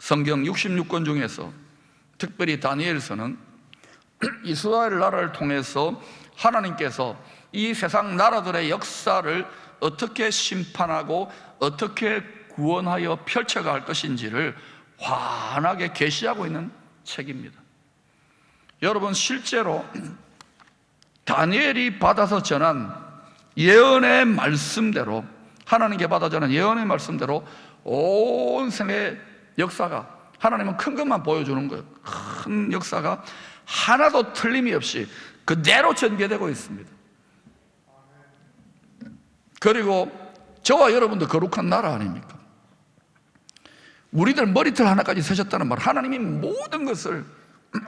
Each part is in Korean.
성경 66권 중에서 특별히 다니엘서는 이스라엘 나라를 통해서 하나님께서 이 세상 나라들의 역사를 어떻게 심판하고 어떻게 구원하여 펼쳐갈 것인지를 환하게 계시하고 있는 책입니다. 여러분, 실제로 다니엘이 받아서 전한 예언의 말씀대로, 하나님께 받아 전한 예언의 말씀대로 온 생의 역사가, 하나님은 큰 것만 보여주는 거예요. 큰 역사가 하나도 틀림이 없이 그대로 전개되고 있습니다. 그리고 저와 여러분도 거룩한 나라 아닙니까? 우리들 머리털 하나까지 세셨다는 말, 하나님이 모든 것을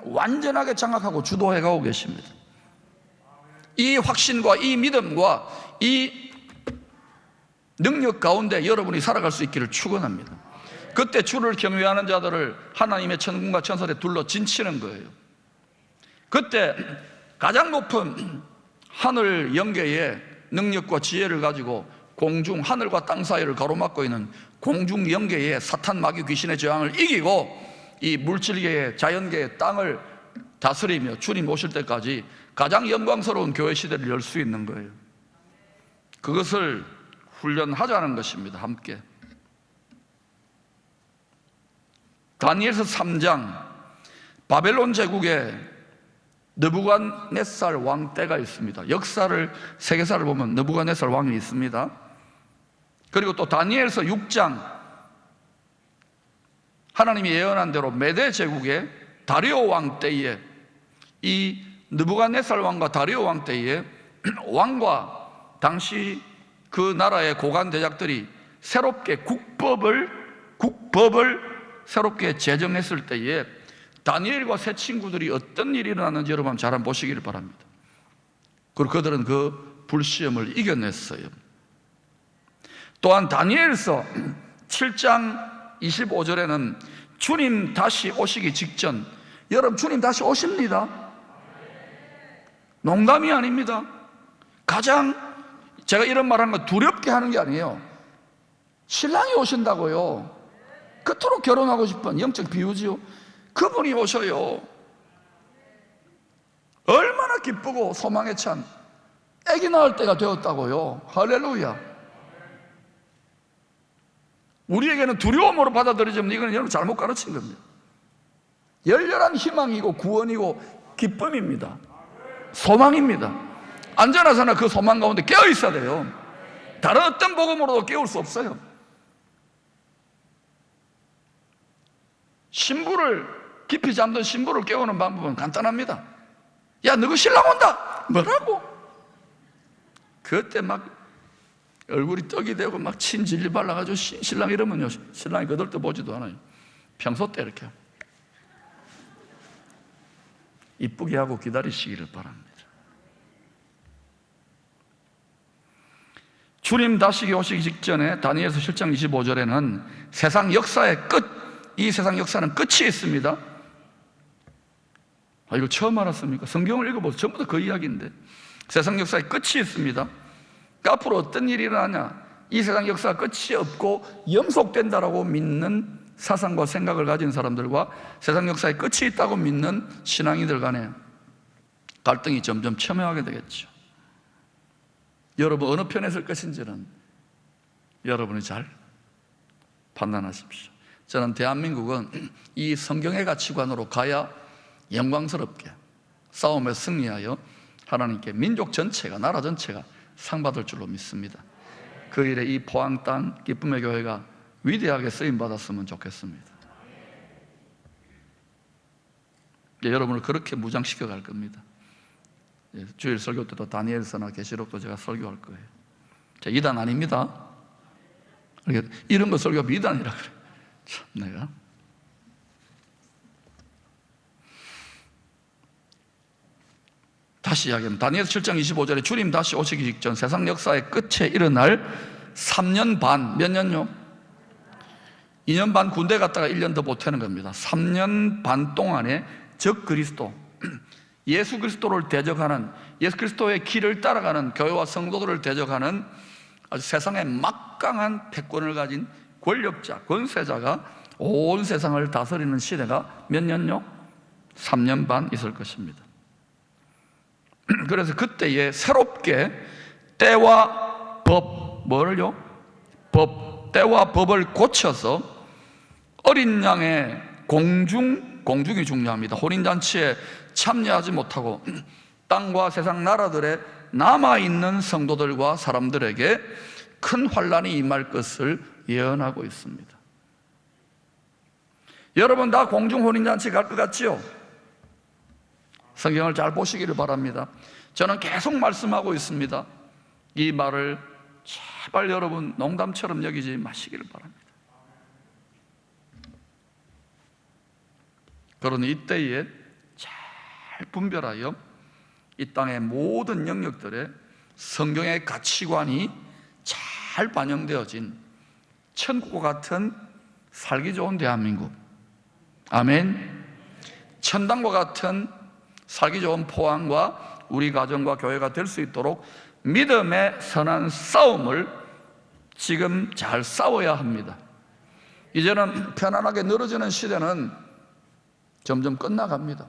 완전하게 장악하고 주도해가고 계십니다. 이 확신과 이 믿음과 이 능력 가운데 여러분이 살아갈 수 있기를 축원합니다. 그때 주를 경외하는 자들을 하나님의 천군과 천사들에 둘러 진치는 거예요. 그때 가장 높은 하늘 영계의 능력과 지혜를 가지고 공중, 하늘과 땅 사이를 가로막고 있는 공중 영계의 사탄, 마귀, 귀신의 저항을 이기고 이 물질계의, 자연계의 땅을 다스리며 주님 오실 때까지 가장 영광스러운 교회 시대를 열 수 있는 거예요. 그것을 훈련하자는 것입니다. 함께. 다니엘서 3장, 바벨론 제국의 느부갓네살 왕 때가 있습니다. 역사를, 세계사를 보면 느부갓네살 왕이 있습니다. 그리고 또 다니엘서 6장, 하나님이 예언한 대로 메대 제국의 다리오 왕 때에, 이 느부갓네살 왕과 다리오 왕 때에 왕과 당시 그 나라의 고관 대작들이 새롭게 국법을 새롭게 제정했을 때에 다니엘과 세 친구들이 어떤 일이 일어났는지 여러분 잘 한번 보시기를 바랍니다. 그리고 그들은 그 불시험을 이겨냈어요. 또한 다니엘서 7장 25절에는 주님 다시 오시기 직전, 여러분 주님 다시 오십니다. 농담이 아닙니다. 가장 제가 이런 말 하는 거 두렵게 하는 게 아니에요. 신랑이 오신다고요. 그토록 결혼하고 싶은 영적 비유지요. 그분이 오셔요. 얼마나 기쁘고 소망에 찬 아기 낳을 때가 되었다고요. 할렐루야. 우리에게는 두려움으로 받아들이지만 이거는 여러분 잘못 가르친 겁니다. 열렬한 희망이고 구원이고 기쁨입니다. 소망입니다. 안전하잖아. 그 소망 가운데 깨어 있어야 돼요. 다른 어떤 복음으로도 깨울 수 없어요. 신부를, 깊이 잠든 신부를 깨우는 방법은 간단합니다. 야, 너그 신랑 온다. 뭐라고? 그때 막 얼굴이 떡이 되고 막 친진리 발라가지고 신랑 이러면요, 신랑이 거들떠 보지도 않아요. 평소 때 이렇게 이쁘게 하고 기다리시기를 바랍니다. 주님 다시 오시기 직전에 다니엘서 7장 25절에는 세상 역사의 끝, 이 세상 역사는 끝이 있습니다. 아, 이거 처음 알았습니까? 성경을 읽어보세요. 전부 다 그 이야기인데 세상 역사의 끝이 있습니다. 그러니까 앞으로 어떤 일이 일어나냐, 이 세상 역사가 끝이 없고 영속된다라고 믿는 사상과 생각을 가진 사람들과 세상 역사의 끝이 있다고 믿는 신앙인들 간에 갈등이 점점 첨예하게 되겠죠. 여러분 어느 편에 설 것인지는 여러분이 잘 판단하십시오. 저는 대한민국은 이 성경의 가치관으로 가야 영광스럽게 싸움에 승리하여 하나님께 민족 전체가, 나라 전체가 상 받을 줄로 믿습니다. 그 일에 이 포항 땅 기쁨의 교회가 위대하게 쓰임 받았으면 좋겠습니다. 여러분을 그렇게 무장시켜 갈 겁니다. 주일 설교 때도 다니엘서나 계시록도 제가 설교할 거예요. 자, 이단 아닙니다. 이런 거 설교하면 이단이라 그래. 참, 내가 다시 이야기하면 다니엘서 7장 25절에 주님 다시 오시기 직전 세상 역사의 끝에 일어날 3년 반, 몇 년요? 2년 반 군대 갔다가 1년 더 보태는 겁니다. 3년 반 동안에 적 그리스도, 예수 그리스도를 대적하는, 예수 그리스도의 길을 따라가는 교회와 성도들을 대적하는 아주 세상에 막강한 패권을 가진 권력자, 권세자가 온 세상을 다스리는 시대가 몇 년요? 3년 반 있을 것입니다. 그래서 그때에 새롭게 때와 법, 뭐를요? 법, 때와 법을 고쳐서 어린 양의 공중이 중요합니다. 혼인잔치에 참여하지 못하고 땅과 세상 나라들에 남아있는 성도들과 사람들에게 큰 환란이 임할 것을 예언하고 있습니다. 여러분 다 공중 혼인잔치 갈 것 같지요? 성경을 잘 보시기를 바랍니다. 저는 계속 말씀하고 있습니다. 이 말을 제발 여러분 농담처럼 여기지 마시기를 바랍니다. 그러니 이때에 잘 분별하여 이 땅의 모든 영역들에 성경의 가치관이 잘 반영되어진 천국과 같은 살기 좋은 대한민국, 아멘. 천당과 같은 살기 좋은 포항과 우리 가정과 교회가 될 수 있도록 믿음의 선한 싸움을 지금 잘 싸워야 합니다. 이제는 편안하게 늘어지는 시대는 점점 끝나갑니다.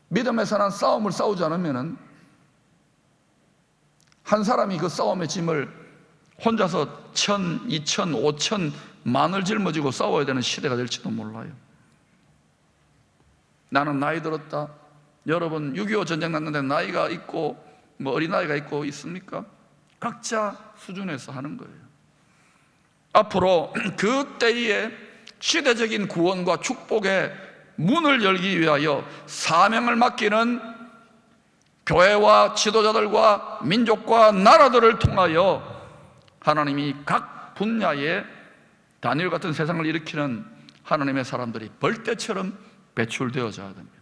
믿음의 선한 싸움을 싸우지 않으면 한 사람이 그 싸움의 짐을 혼자서 1,000, 2,000, 5,000 만을 짊어지고 싸워야 되는 시대가 될지도 몰라요. 나는 나이 들었다. 여러분 6.25 전쟁 났는데 나이가 있고 뭐 어린아이가 있고 있습니까? 각자 수준에서 하는 거예요. 앞으로 그 때에 시대적인 구원과 축복의 문을 열기 위하여 사명을 맡기는 교회와 지도자들과 민족과 나라들을 통하여 하나님이 각 분야에 다니엘 같은 세상을 일으키는 하나님의 사람들이 벌떼처럼 배출되어져야 됩니다.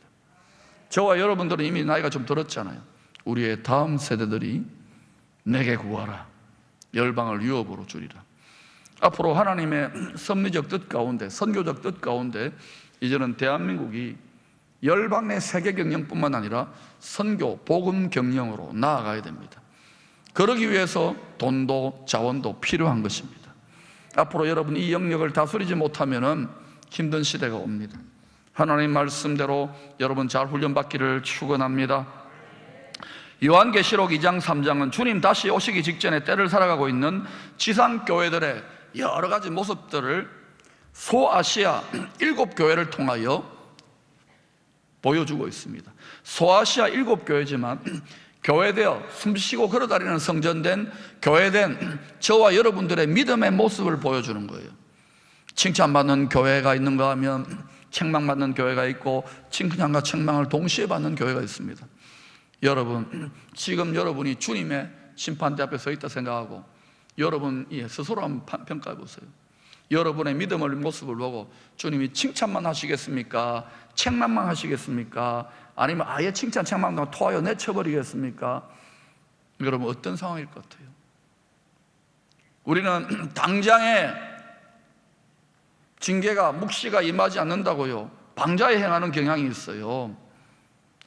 저와 여러분들은 이미 나이가 좀 들었잖아요. 우리의 다음 세대들이 내게 구하라, 열방을 유업으로 주리라. 앞으로 하나님의 섭리적 뜻 가운데, 선교적 뜻 가운데 이제는 대한민국이 열방 내 세계 경영뿐만 아니라 선교, 복음 경영으로 나아가야 됩니다. 그러기 위해서 돈도 자원도 필요한 것입니다. 앞으로 여러분 이 영역을 다스리지 못하면 힘든 시대가 옵니다. 하나님 말씀대로 여러분 잘 훈련받기를 축원합니다. 요한계시록 2장 3장은 주님 다시 오시기 직전에 때를 살아가고 있는 지상교회들의 여러 가지 모습들을 소아시아 7교회를 통하여 보여주고 있습니다. 소아시아 7교회지만 교회되어 숨쉬고 걸어다니는 성전된 교회된 저와 여러분들의 믿음의 모습을 보여주는 거예요. 칭찬받는 교회가 있는가 하면 책망받는 교회가 있고 칭찬과 책망을 동시에 받는 교회가 있습니다. 여러분 지금 여러분이 주님의 심판대 앞에 서 있다 생각하고 여러분이 스스로 한번 평가해 보세요. 여러분의 믿음의 모습을 보고 주님이 칭찬만 하시겠습니까? 책망만 하시겠습니까? 아니면 아예 칭찬 책망도 토하여 내쳐버리겠습니까? 여러분 어떤 상황일 것 같아요? 우리는 당장에 징계가 묵시가 임하지 않는다고요 방자에 행하는 경향이 있어요.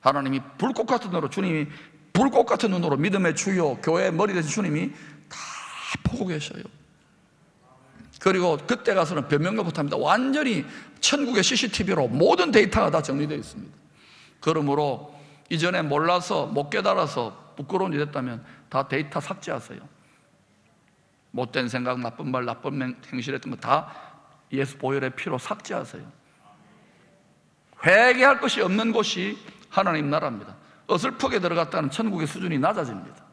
하나님이 불꽃 같은 눈으로, 주님이 불꽃 같은 눈으로 믿음의 주요 교회의 머리 되신 주님이 다 보고 계셔요. 그리고 그때 가서는 변명도 못합니다. 완전히 천국의 CCTV로 모든 데이터가 다 정리되어 있습니다. 그러므로 이전에 몰라서 못 깨달아서 부끄러운 일이 됐다면 다 데이터 삭제하세요. 못된 생각, 나쁜 말, 나쁜 행실했던 거 다 예수 보혈의 피로 삭제하세요. 회개할 것이 없는 곳이 하나님 나라입니다. 어설프게 들어갔다는 천국의 수준이 낮아집니다.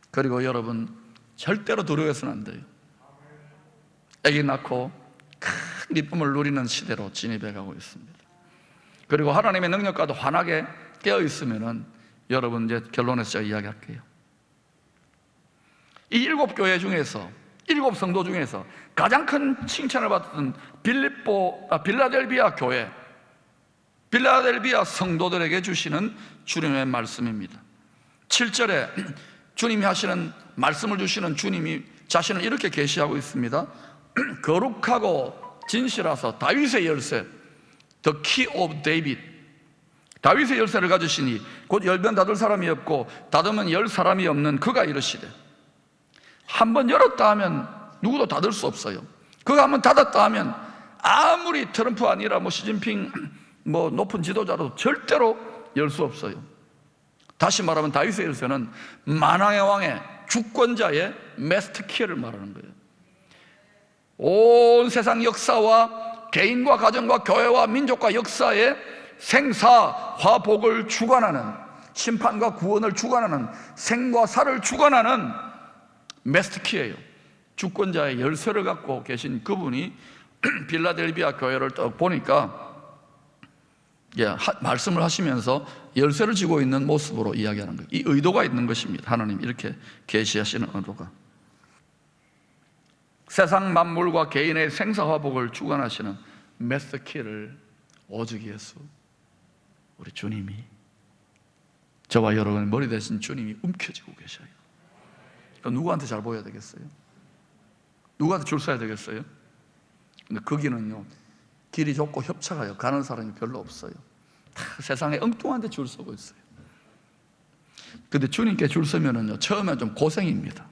그리고 여러분 절대로 두려워해서는 안 돼요. 아기 낳고 큰 기쁨을 누리는 시대로 진입해 가고 있습니다. 그리고 하나님의 능력과도 환하게 깨어 있으면은 여러분 이제 결론에서 제가 이야기할게요. 이 7교회 중에서 7성도 중에서 가장 큰 칭찬을 받았던 빌라델비아 교회, 빌라델비아 성도들에게 주시는 주님의 말씀입니다. 7절에 주님이 하시는 말씀을 주시는 주님이 자신을 이렇게 계시하고 있습니다. 거룩하고 진실하사 다윗의 열쇠, The Key of David, 다윗의 열쇠를 가지시니 곧 열면 닫을 사람이 없고 닫으면 열 사람이 없는 그가 이르시되, 한번 열었다 하면 누구도 닫을 수 없어요. 그거 한번 닫았다 하면 아무리 트럼프 아니라 시진핑 높은 지도자도 절대로 열 수 없어요. 다시 말하면 다윗의 열쇠는 만왕의 왕의 주권자의 마스터키를 말하는 거예요. 온 세상 역사와 개인과 가정과 교회와 민족과 역사의 생사 화복을 주관하는, 심판과 구원을 주관하는, 생과 사를 주관하는 마스터키예요. 주권자의 열쇠를 갖고 계신 그분이 빌라델비아 교회를 딱 보니까 말씀을 하시면서 열쇠를 쥐고 있는 모습으로 이야기하는 거예요. 이 의도가 있는 것입니다. 하나님 이렇게 계시하시는 의도가. 세상 만물과 개인의 생사화복을 주관하시는 마스터키를 오직 예수, 우리 주님이, 저와 여러분의 머리 대신 주님이 움켜쥐고 계셔요. 그러니까 누구한테 잘 보여야 되겠어요? 누구한테 줄 서야 되겠어요? 근데 거기는요, 길이 좁고 협착하여 가는 사람이 별로 없어요. 다 세상에 엉뚱한 데 줄 서고 있어요. 근데 주님께 줄 서면은요, 처음엔 좀 고생입니다.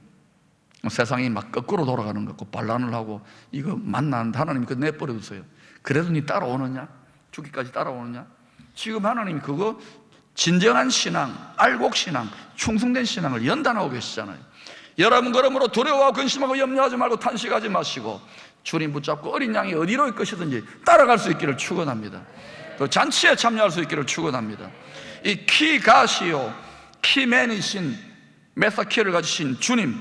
세상이 막 거꾸로 돌아가는 것 같고 반란을 하고 이거 만나는데 하나님이 그거 내버려 두세요. 그래도 니 따라오느냐? 죽기까지 따라오느냐? 지금 하나님이 그거 진정한 신앙, 알곡신앙, 충성된 신앙을 연단하고 계시잖아요. 여러분 그러므로 두려워하고 근심하고 염려하지 말고 탄식하지 마시고 주님 붙잡고 어린 양이 어디로 것이든지 따라갈 수 있기를 축원합니다. 그 잔치에 참여할 수 있기를 축원합니다. 이 키가시오, 키맨이신 메사키를 가지신 주님,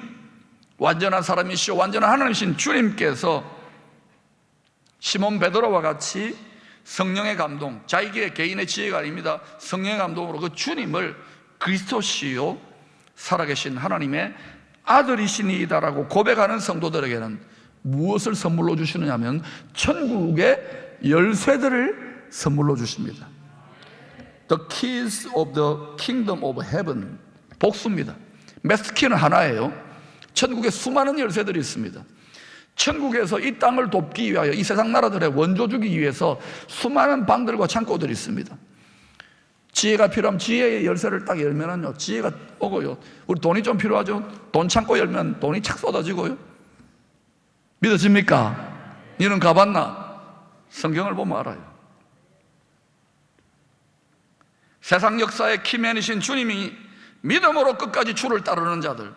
완전한 사람이시오 완전한 하나님이신 주님께서 시몬 베드로와 같이 성령의 감동, 자기의 개인의 지혜가 아닙니다. 성령의 감동으로 그 주님을 그리스도시요 살아계신 하나님의 아들이시니이다라고 고백하는 성도들에게는 무엇을 선물로 주시느냐 하면 천국의 열쇠들을 선물로 주십니다. The keys of the kingdom of heaven, 복수입니다. 마스터키는 하나예요. 천국에 수많은 열쇠들이 있습니다. 천국에서 이 땅을 돕기 위하여 이 세상 나라들의 원조 주기 위해서 수많은 방들과 창고들이 있습니다. 지혜가 필요하면 지혜의 열쇠를 딱 열면은요, 지혜가 오고요. 우리 돈이 좀 필요하죠? 돈 창고 열면 돈이 착 쏟아지고요. 믿어집니까? 너는 가봤나? 성경을 보면 알아요. 세상 역사의 키맨이신 주님이 믿음으로 끝까지 주를 따르는 자들,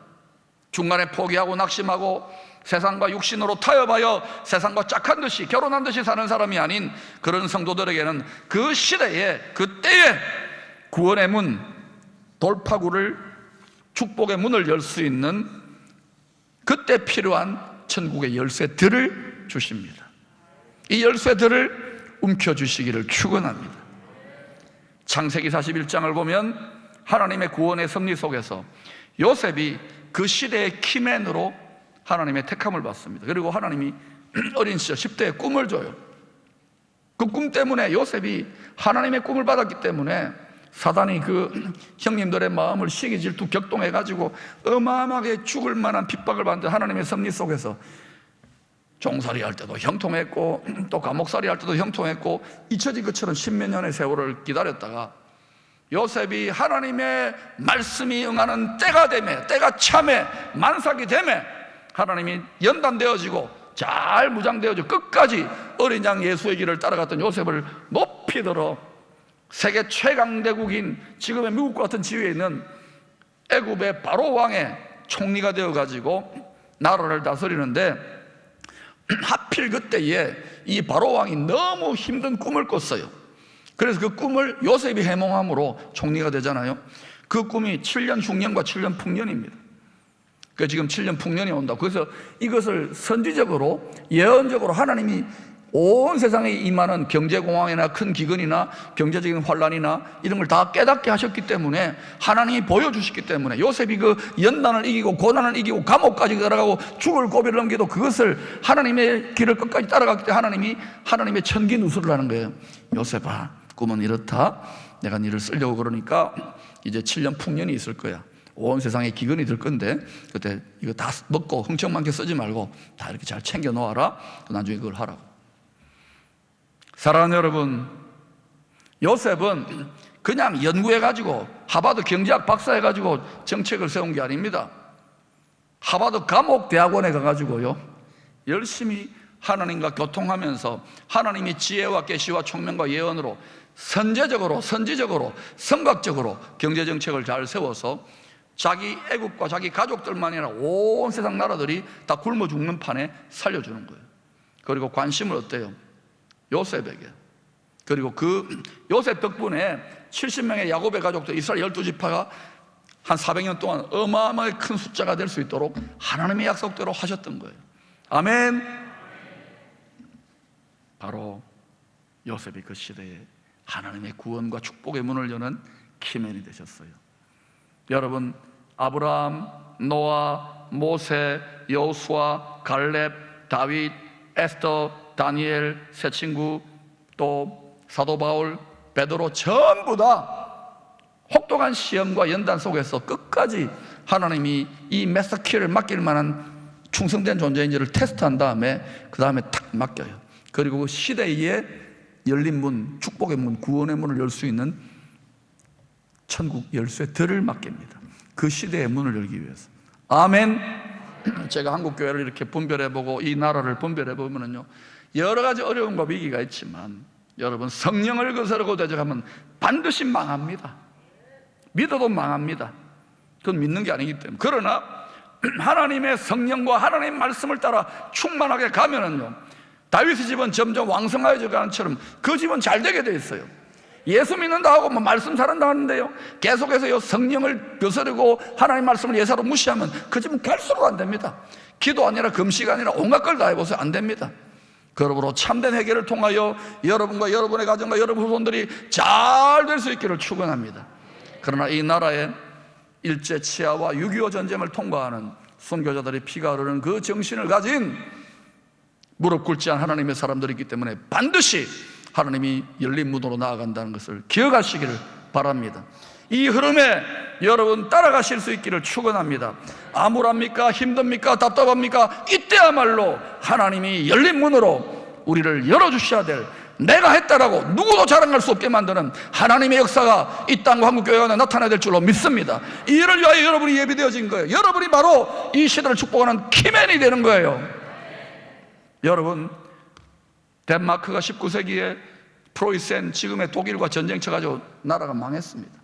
중간에 포기하고 낙심하고 세상과 육신으로 타협하여 세상과 짝한 듯이 결혼한 듯이 사는 사람이 아닌 그런 성도들에게는 그 시대에, 그 때에 구원의 문, 돌파구를, 축복의 문을 열 수 있는 그때 필요한 천국의 열쇠들을 주십니다. 이 열쇠들을 움켜주시기를 축원합니다. 창세기 41장을 보면 하나님의 구원의 섭리 속에서 요셉이 그 시대의 키맨으로 하나님의 택함을 받습니다. 그리고 하나님이 어린 시절 10대에 꿈을 줘요. 그 꿈 때문에 요셉이 하나님의 꿈을 받았기 때문에 사단이 그 형님들의 마음을 시기 질투 격동해가지고 어마어마하게 죽을 만한 핍박을 받는데 하나님의 섭리 속에서 종살이 할 때도 형통했고 또 감옥살이 할 때도 형통했고 잊혀진 것처럼 십몇 년의 세월을 기다렸다가 요셉이 하나님의 말씀이 응하는 때가 되매, 때가 참에, 만삭이 되매 하나님이 연단되어지고 잘 무장되어지고 끝까지 어린 양 예수의 길을 따라갔던 요셉을 높이 들어 세계 최강대국인 지금의 미국과 같은 지위에 있는 애굽의 바로 왕의 총리가 되어가지고 나라를 다스리는데 하필 그때에 이 바로 왕이 너무 힘든 꿈을 꿨어요. 그래서 그 꿈을 요셉이 해몽함으로 총리가 되잖아요. 그 꿈이 7년 흉년과 7년 풍년입니다. 그 지금 7년 풍년이 온다. 그래서 이것을 선지적으로 예언적으로 하나님이 온 세상에 임하는 경제공황이나 큰 기근이나 경제적인 환란이나 이런 걸 다 깨닫게 하셨기 때문에 하나님이 보여주셨기 때문에 요셉이 그 연단을 이기고 고난을 이기고 감옥까지 들어가고 죽을 고비를 넘기도 그것을 하나님의 길을 끝까지 따라갔기 때문에 하나님이 하나님의 천기누수를 하는 거예요. 요셉아, 꿈은 이렇다. 내가 너를 쓰려고 그러니까 이제 7년 풍년이 있을 거야. 온 세상에 기근이 들 건데 그때 이거 다 먹고 흥청 많게 쓰지 말고 다 이렇게 잘 챙겨 놓아라. 나중에 그걸 하라고. 사랑하는 여러분, 요셉은 그냥 연구해가지고 하버드 경제학 박사해가지고 정책을 세운 게 아닙니다. 하버드 감옥대학원에 가가지고요 열심히 하나님과 교통하면서 하나님이 지혜와 계시와 총명과 예언으로 선제적으로, 선지적으로, 선각적으로 경제정책을 잘 세워서 자기 애국과 자기 가족들만이 아니라 온 세상 나라들이 다 굶어 죽는 판에 살려주는 거예요. 그리고 관심을 어때요? 요셉에게. 그리고 그 요셉 덕분에 70명의 야곱의 가족들, 이스라엘 12지파가 한 400년 동안 어마어마하게 큰 숫자가 될 수 있도록 하나님의 약속대로 하셨던 거예요. 아멘. 바로 요셉이 그 시대에 하나님의 구원과 축복의 문을 여는 키맨이 되셨어요. 여러분, 아브라함, 노아, 모세, 여호수아, 갈렙, 다윗, 에스더, 다니엘, 세 친구, 또 사도 바울, 베드로 전부 다 혹독한 시험과 연단 속에서 끝까지 하나님이 이 메스터키를 맡길 만한 충성된 존재인지를 테스트한 다음에 그 다음에 탁 맡겨요. 그리고 그 시대에 열린 문, 축복의 문, 구원의 문을 열 수 있는 천국 열쇠 들을 맡깁니다. 그 시대의 문을 열기 위해서. 아멘. 제가 한국 교회를 이렇게 분별해보고 이 나라를 분별해보면요, 여러 가지 어려움과 위기가 있지만 여러분, 성령을 거스르고 대적하면 반드시 망합니다. 믿어도 망합니다. 그건 믿는 게 아니기 때문에. 그러나 하나님의 성령과 하나님의 말씀을 따라 충만하게 가면은요, 다윗의 집은 점점 왕성하여져 가는 처럼 그 집은 잘 되게 돼 있어요. 예수 믿는다 하고 뭐 말씀 잘한다 하는데요, 계속해서 성령을 거스르고 하나님의 말씀을 예사로 무시하면 그 집은 갈수록 안 됩니다. 기도 아니라 금식 아니라 온갖 걸 다 해보세요. 안 됩니다. 그러므로 참된 회개를 통하여 여러분과 여러분의 가정과 여러분 후손들이 잘 될 수 있기를 축원합니다. 그러나 이 나라에 일제 치하와 6.25 전쟁을 통과하는 선교자들의 피가 흐르는 그 정신을 가진 무릎 꿇지 않은 하나님의 사람들이 있기 때문에 반드시 하나님이 열린 문으로 나아간다는 것을 기억하시기를 바랍니다. 이 흐름에 여러분 따라가실 수 있기를 축원합니다. 암울합니까? 힘듭니까? 답답합니까? 이때야말로 하나님이 열린 문으로 우리를 열어주셔야 될, 내가 했다라고 누구도 자랑할 수 없게 만드는 하나님의 역사가 이 땅과 한국교회 안에 나타나야 될 줄로 믿습니다. 이 일을 위하여 여러분이 예비되어진 거예요. 여러분이 바로 이 시대를 축복하는 키맨이 되는 거예요. 여러분, 덴마크가 19세기에 프로이센, 지금의 독일과 전쟁 쳐가지고 나라가 망했습니다.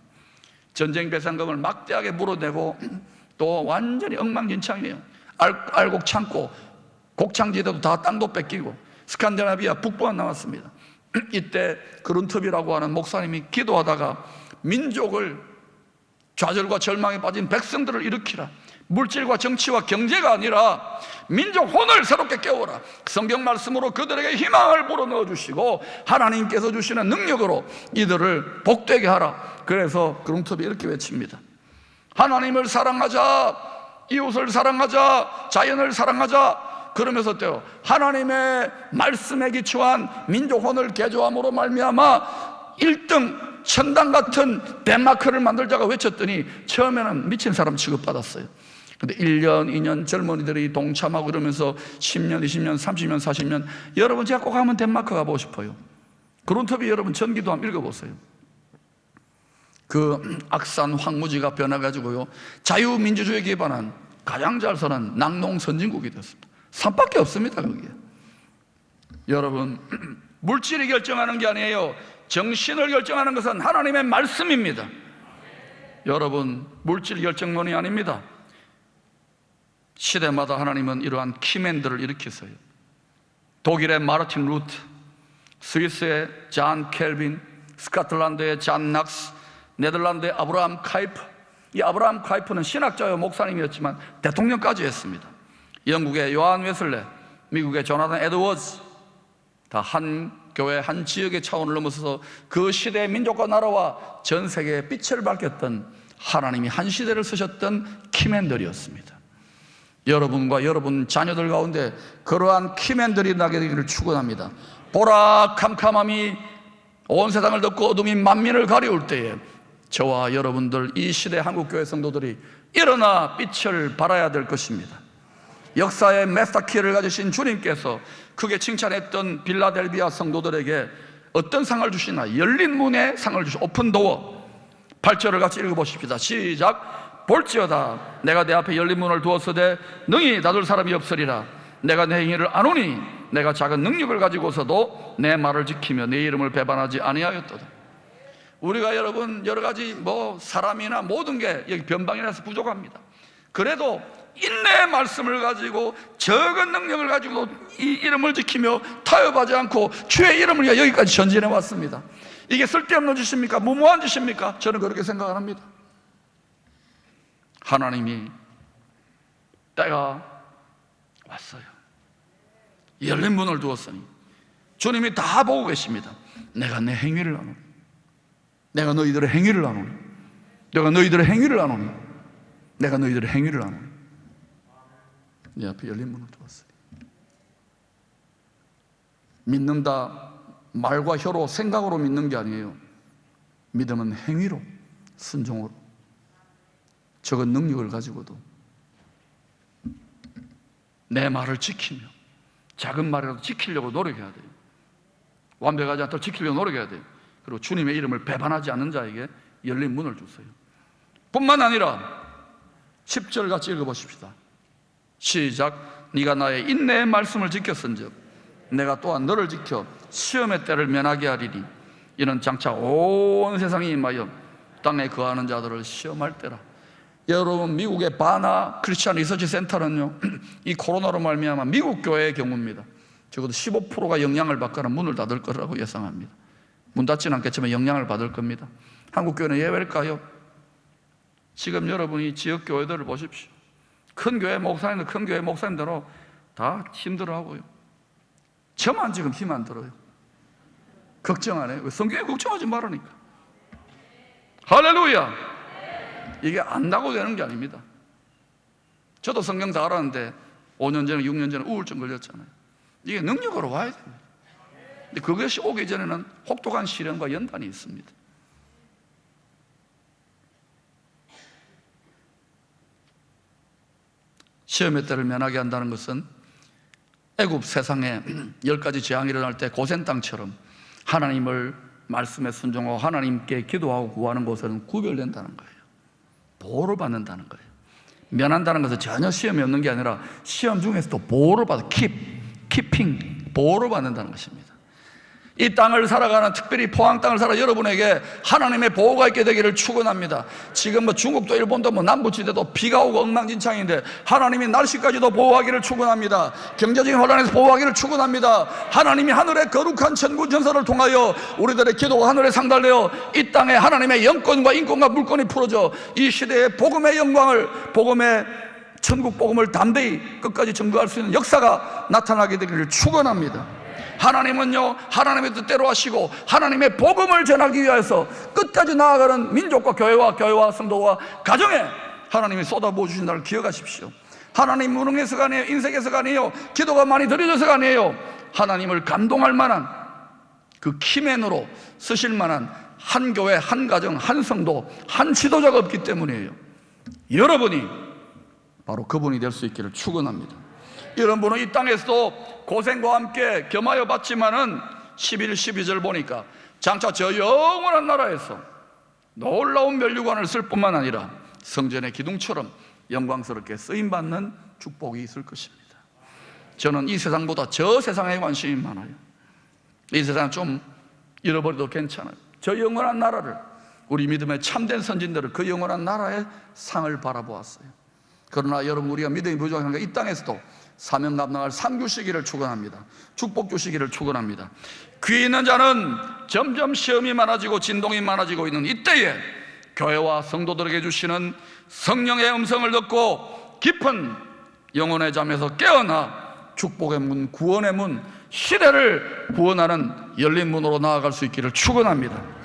전쟁 배상금을 막대하게 물어내고 또 완전히 엉망진창이에요. 알곡 창고, 곡창지대도 다 땅도 뺏기고 스칸디나비아 북부만 남았습니다. 이때 그룬트비라고 하는 목사님이 기도하다가 민족을, 좌절과 절망에 빠진 백성들을 일으키라, 물질과 정치와 경제가 아니라 민족 혼을 새롭게 깨워라, 성경 말씀으로 그들에게 희망을 불어넣어 주시고 하나님께서 주시는 능력으로 이들을 복되게 하라. 그래서 그룬트비 이렇게 외칩니다. 하나님을 사랑하자, 이웃을 사랑하자, 자연을 사랑하자. 그러면서 또 하나님의 말씀에 기초한 민족 혼을 개조함으로 말미암아 1등 천당 같은 덴마크를 만들자가 외쳤더니 처음에는 미친 사람 취급받았어요. 근데 1년, 2년 젊은이들이 동참하고 이러면서 10년, 20년, 30년, 40년. 여러분, 제가 꼭 한번 덴마크 가보고 싶어요. 그룬터비 여러분 전기도 한번 읽어보세요. 그 악산 황무지가 변해가지고요, 자유민주주의에 기반한 가장 잘 사는 낙농 선진국이 됐습니다. 산밖에 없습니다. 거기에. 여러분, 물질이 결정하는 게 아니에요. 정신을 결정하는 것은 하나님의 말씀입니다. 여러분, 물질 결정론이 아닙니다. 시대마다 하나님은 이러한 키맨들을 일으키세요. 독일의 마르틴 루트, 스위스의 잔 켈빈, 스코틀랜드의 잔 낙스, 네덜란드의 아브라함 카이프. 이 아브라함 카이프는 신학자요 목사님이었지만 대통령까지 했습니다. 영국의 요한 웨슬레, 미국의 조나단 에드워즈, 다 한 교회, 한 지역의 차원을 넘어서서 그 시대의 민족과 나라와 전 세계에 빛을 밝혔던, 하나님이 한 시대를 쓰셨던 키맨들이었습니다. 여러분과 여러분 자녀들 가운데 그러한 키맨들이 나게 되기를 축원합니다. 보라, 캄캄함이 온 세상을 덮고 어둠이 만민을 가리울 때에 저와 여러분들, 이 시대 한국교회 성도들이 일어나 빛을 발하여야 될 것입니다. 역사의 메스터키를 가지신 주님께서 크게 칭찬했던 빌라델비아 성도들에게 어떤 상을 주시나? 열린 문에 상을 주시, 오픈도어. 8절을 같이 읽어보십시다. 시작. 볼지어다 내가 내 앞에 열린 문을 두었으되 능히 닫을 사람이 없으리라. 내가 내 행위를 아노니 내가 작은 능력을 가지고서도 내 말을 지키며 내 이름을 배반하지 아니하였도다. 우리가 여러분 여러 가지 사람이나 모든 게 여기 변방이라서 부족합니다. 그래도 인내의 말씀을 가지고 적은 능력을 가지고 이 이름을 지키며 타협하지 않고 주의 이름을 위해 여기까지 전진해 왔습니다. 이게 쓸데없는 짓입니까? 무모한 짓입니까? 저는 그렇게 생각을 합니다. 하나님이 때가 왔어요. 열린 문을 두었으니 주님이 다 보고 계십니다. 내가 내 행위를 나누니, 내가 너희들의 행위를 나누니, 내가 너희들의 행위를 나누니, 내가 너희들의 행위를 나누니. 네 앞에 열린 문을 두었으니. 믿는다 말과 혀로 생각으로 믿는 게 아니에요. 믿음은 행위로, 순종으로, 적은 능력을 가지고도 내 말을 지키며 작은 말이라도 지키려고 노력해야 돼요. 완벽하지 않도록 지키려고 노력해야 돼요. 그리고 주님의 이름을 배반하지 않는 자에게 열린 문을 주세요. 뿐만 아니라 10절 같이 읽어보십시다. 시작. 네가 나의 인내의 말씀을 지켰은즉 내가 또한 너를 지켜 시험의 때를 면하게 하리니 이는 장차 온 세상이 임하여 땅에 거하는 자들을 시험할 때라. 여러분, 미국의 바나 크리스찬 리서치 센터는요, 이 코로나로 말미암아 미국 교회의 경우입니다. 적어도 15%가 영향을 받거나 문을 닫을 거라고 예상합니다. 문 닫지는 않겠지만 영향을 받을 겁니다. 한국 교회는 예외일까요? 지금 여러분이 지역 교회들을 보십시오. 큰 교회 목사님들, 큰 교회 목사님들은 다 힘들어하고요. 저만 지금 힘 안 들어요. 걱정 안 해요. 성경에 걱정하지 말라니까. 할렐루야. 이게 안다고 되는 게 아닙니다. 저도 성경 다 알았는데 5년 전에 6년 전에 우울증 걸렸잖아요. 이게 능력으로 와야 됩니다. 근데 그것이 오기 전에는 혹독한 시련과 연단이 있습니다. 시험의 때를 면하게 한다는 것은 애굽 세상에 10가지 재앙이 일어날 때 고센 땅처럼 하나님을 말씀에 순종하고 하나님께 기도하고 구하는 곳에는 구별된다는 거예요. 보호를 받는다는 거예요. 면한다는 것은 전혀 시험이 없는 게 아니라 시험 중에서도 보호를 받아, 키핑, 보호를 받는다는 것입니다. 이 땅을 살아가는, 특별히 포항 땅을 살아 여러분에게 하나님의 보호가 있게 되기를 축원합니다. 지금 중국도 일본도 남부지대도 비가 오고 엉망진창인데 하나님이 날씨까지도 보호하기를 축원합니다. 경제적인 혼란에서 보호하기를 축원합니다. 하나님이 하늘의 거룩한 천군 천사를 통하여 우리들의 기도가 하늘에 상달되어 이 땅에 하나님의 영권과 인권과 물권이 풀어져 이 시대의 복음의 영광을, 복음의 천국 복음을 담대히 끝까지 증거할 수 있는 역사가 나타나게 되기를 축원합니다. 하나님은요, 하나님의 뜻대로 하시고 하나님의 복음을 전하기 위해서 끝까지 나아가는 민족과 교회와 성도와 가정에 하나님이 쏟아부어 주신다를 기억하십시오. 하나님 무능해서가 아니에요, 인색해서가 아니에요, 기도가 많이 드려져서가 아니에요. 하나님을 감동할 만한 그 키맨으로 쓰실 만한 한 교회, 한 가정, 한 성도, 한 지도자가 없기 때문이에요. 여러분이 바로 그분이 될 수 있기를 축원합니다. 여러분은 이 땅에서도 고생과 함께 겸하여 봤지만은 11, 12절 보니까 장차 저 영원한 나라에서 놀라운 면류관을 쓸 뿐만 아니라 성전의 기둥처럼 영광스럽게 쓰임받는 축복이 있을 것입니다. 저는 이 세상보다 저 세상에 관심이 많아요. 이 세상 좀 잃어버려도 괜찮아요. 저 영원한 나라를, 우리 믿음의 참된 선진들은 그 영원한 나라의 상을 바라보았어요. 그러나 여러분, 우리가 믿음이 부족하니까 이 땅에서도 사명 감당할 상 주시기를 축원합니다. 축복 주시기를 축원합니다. 귀 있는 자는 점점 시험이 많아지고 진동이 많아지고 있는 이때에 교회와 성도들에게 주시는 성령의 음성을 듣고 깊은 영혼의 잠에서 깨어나 축복의 문, 구원의 문, 시대를 구원하는 열린 문으로 나아갈 수 있기를 축원합니다.